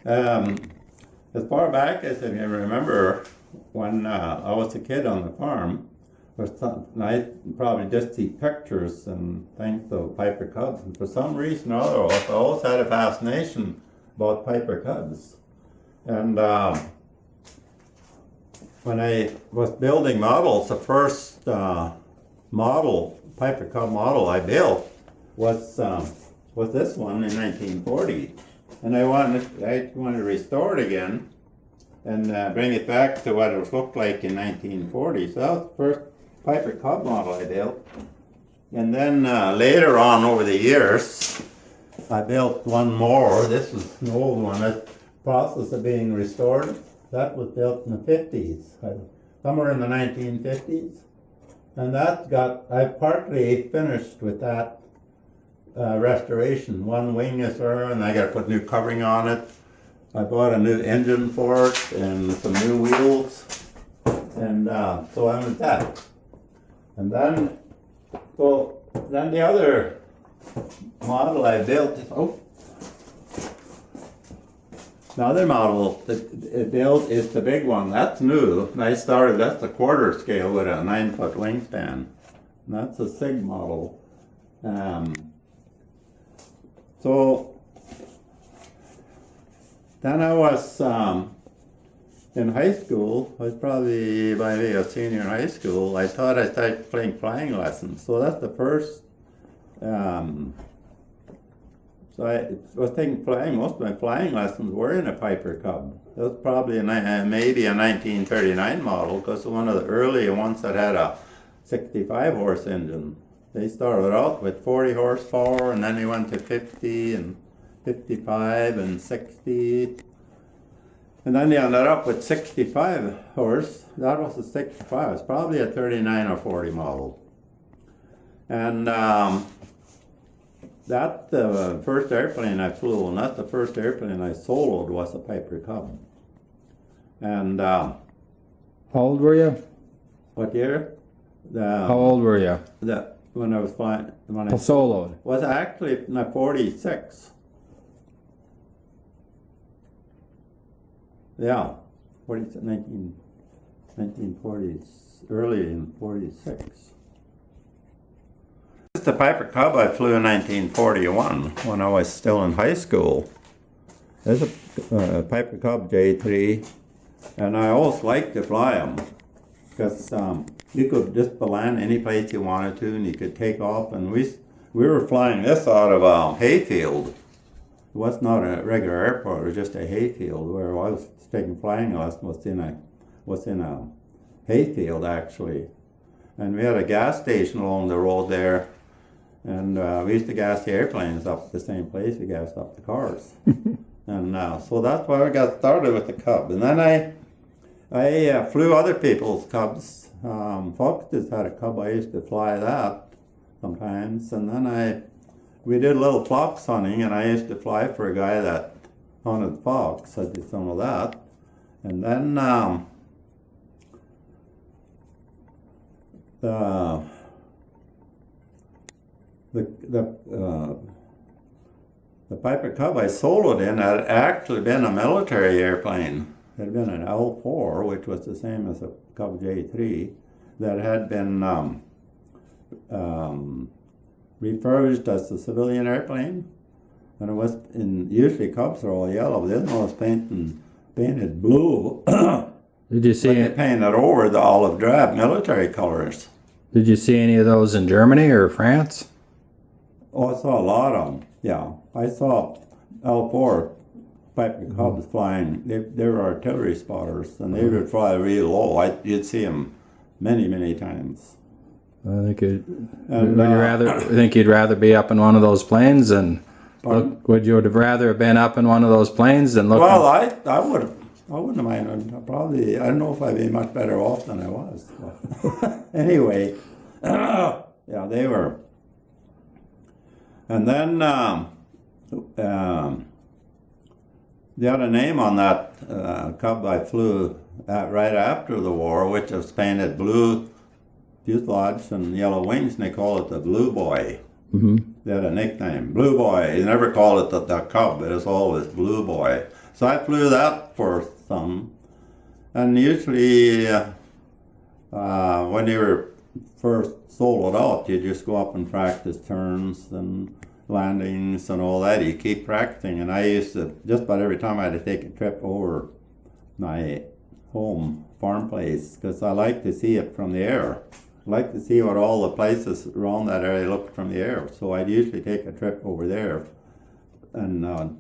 Um, as far back as I can remember, when I was a kid on the farm, I probably just see pictures and things of Piper Cubs, and for some reason or other, I always had a fascination about Piper Cubs. And when I was building models, the first Piper Cub model I built was this one in 1940, and I wanted to restore it again and bring it back to what it looked like in 1940. So that was the first Piper Cub model I built. And then later on over the years, I built one more. This was an old one that's process of being restored. That was built in the 50s, somewhere in the 1950s. And I partly finished with that restoration. One wing is there, and I got to put new covering on it. I bought a new engine for it and some new wheels, and so I went that. And then the other model I built. The other model that it built is the big one. That's new. That's the quarter scale with a 9-foot wingspan. And that's a SIG model. So then I was in high school. I was probably maybe a senior in high school. I thought I started playing flying lessons. So that's the first. So I was taking flying. Most of my flying lessons were in a Piper Cub. It was probably maybe a 1939 model, because one of the early ones that had a 65 horse engine. They started out with 40 horsepower, and then they went to 50 and 55 and 60. And then they ended up with 65 horse. That was a 65. It was probably a 39 or 40 model. And that first airplane I flew, and that's the first airplane I soloed, was a Piper Cub. And how old were you? What year? How old were you? When I was flying, when I soloed. Was actually in 46. Yeah, 1940s, early in 46. The Piper Cub I flew in 1941 when I was still in high school. There's a Piper Cub J3, and I always liked to fly them because you could just land any place you wanted to, and you could take off. And we were flying this out of a hayfield. It was not a regular airport; it was just a hayfield where I was taking flying lessons. Was in a hayfield actually, and we had a gas station along the road there. And we used to gas the airplanes up the same place we gassed up the cars. And so that's why I got started with the Cub. And then I flew other people's Cubs. Folks just had a Cub. I used to fly that sometimes. And then we did a little fox hunting, and I used to fly for a guy that hunted fox. I did some of that. And then the Piper Cub I soloed in had actually been a military airplane. It had been an L4, which was the same as a Cub J3, that had been refurbished as a civilian airplane. And it was usually Cubs are all yellow, but this one was painted blue. Did you see it? Painted over the olive drab military colors. Did you see any of those in Germany or France? Oh, I saw a lot of them, yeah. I saw L4 Piper Cubs flying. They were artillery spotters, and they would fly real low. You'd see them many, many times. I think you'd rather be up in one of those planes and would you have rather have been up in one of those planes than look? Well, I wouldn't mind. I don't know if I'd be much better off than I was. Anyway, yeah, they were. And then the other name on that Cub I flew right after the war, which was painted blue fuselage and yellow wings, and they call it the Blue Boy. They had a nickname, Blue Boy. You never called it the Cub, it was always Blue Boy. So I flew that for some. And usually, when you were first soloed out, you just go up and practice turns and landings and all that. You keep practicing. And I used to, just about every time I had to take a trip over my home farm place, because I like to see it from the air. I like to see what all the places around that area look from the air. So I'd usually take a trip over there. And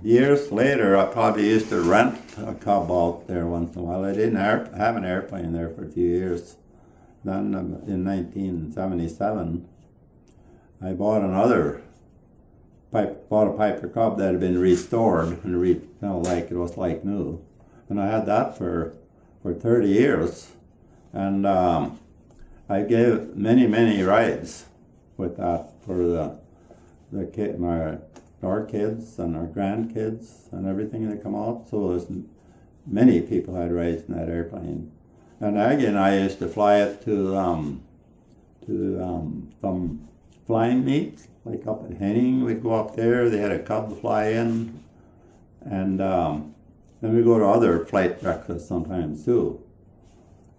years later, I probably used to rent a Cub out there once in a while. I didn't have an airplane there for a few years. Then in 1977, I bought a Piper Cub that had been restored and like it was like new. And I had that for 30 years. And I gave many rides with that for our kids and our grandkids and everything that come out. So there's many people had rides in that airplane. And again, I used to fly it to some flying meets, like up at Henning. We'd go up there. They had a Cub to fly in, and then we go to other flight breakfasts sometimes too.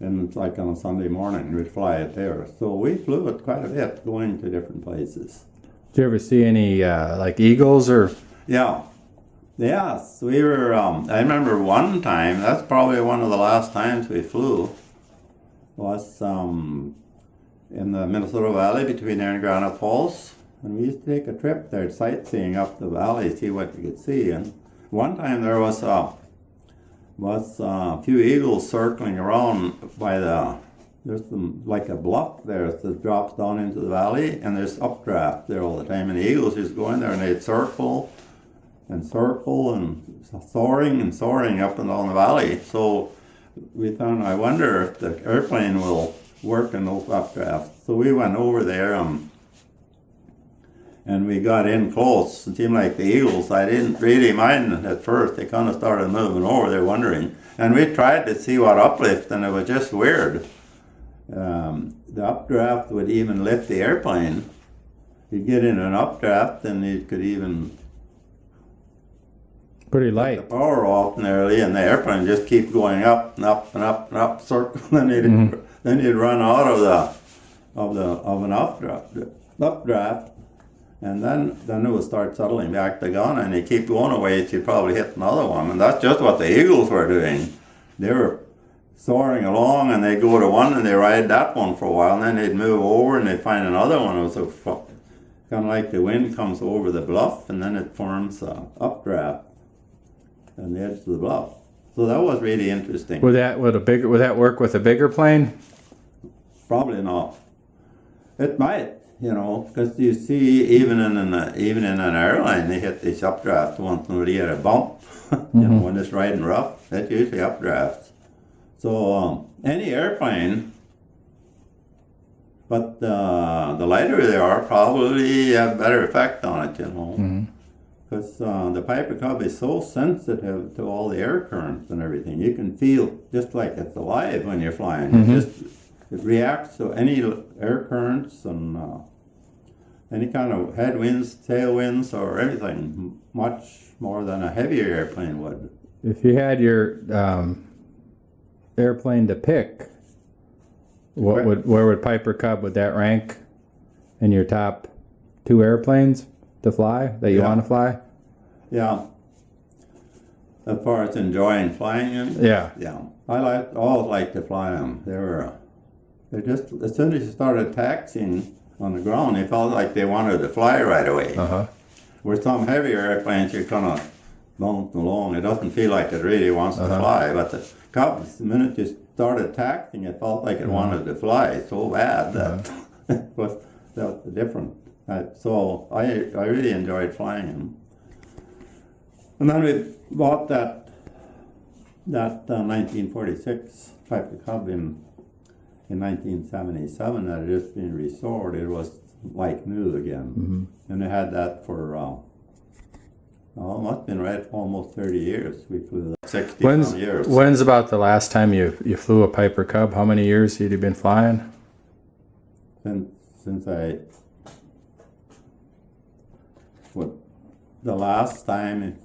And it's like on a Sunday morning, we'd fly it there. So we flew it quite a bit, going to different places. Did you ever see any like eagles or? Yeah. Yes, we were, I remember one time, that's probably one of the last times we flew, was in the Minnesota Valley between there and Granite Falls. And we used to take a trip there, sightseeing up the valley, see what you could see. And one time there was a few eagles circling around by there's like a bluff there that drops down into the valley, and there's updraft there all the time. And the eagles just go in there and they'd circle and soaring up and down the valley. So we thought, I wonder if the airplane will work in those updrafts. So we went over there and we got in close. It seemed like the eagles, I didn't really mind at first. They kind of started moving over, they're wondering. And we tried to see what uplift, and it was just weird. The updraft would even lift the airplane. You'd get in an updraft and you could even pretty light. The power off nearly, and the airplane just keep going up and up and up and up, circle. Then you'd run out of an updraft, and then it would start settling back to Ghana, and you keep going away, you'd probably hit another one, and that's just what the eagles were doing. They were soaring along, and they'd go to one and they ride that one for a while, and then they'd move over and they'd find another one. It was kind of like the wind comes over the bluff, and then it forms an updraft on the edge of the bluff. So that was really interesting. Would that work with a bigger plane? Probably not. It might, because you see, even in an airline, they hit this updraft once when you get a bump. When it's riding rough, that's usually updrafts. So any airplane, but the lighter they are, probably have better effect on it, because the Piper Cub is so sensitive to all the air currents and everything. You can feel just like it's alive when you're flying. It reacts to any air currents and any kind of headwinds, tailwinds, or anything, much more than a heavier airplane would. If you had your airplane to pick, where would Piper Cub, would that rank in your top 2 airplanes to fly that you want to fly? Yeah. As far as enjoying flying them? Yeah. Yeah. I always liked to fly them. They're just, as soon as you started taxiing on the ground, they felt like they wanted to fly right away. With some heavier airplanes, you're kind of bouncing along. It doesn't feel like it really wants to fly, but the Cubs, the minute you started taxiing, it felt like it wanted to fly so bad that it was different. So I really enjoyed flying them. And then we bought that 1946 Piper Cub in 1977 that had just been restored. It was like new again. And they had that for it must have been right almost 30 years. We flew that 60 years. When's about the last time you flew a Piper Cub? How many years had you been flying? since I, what, the last time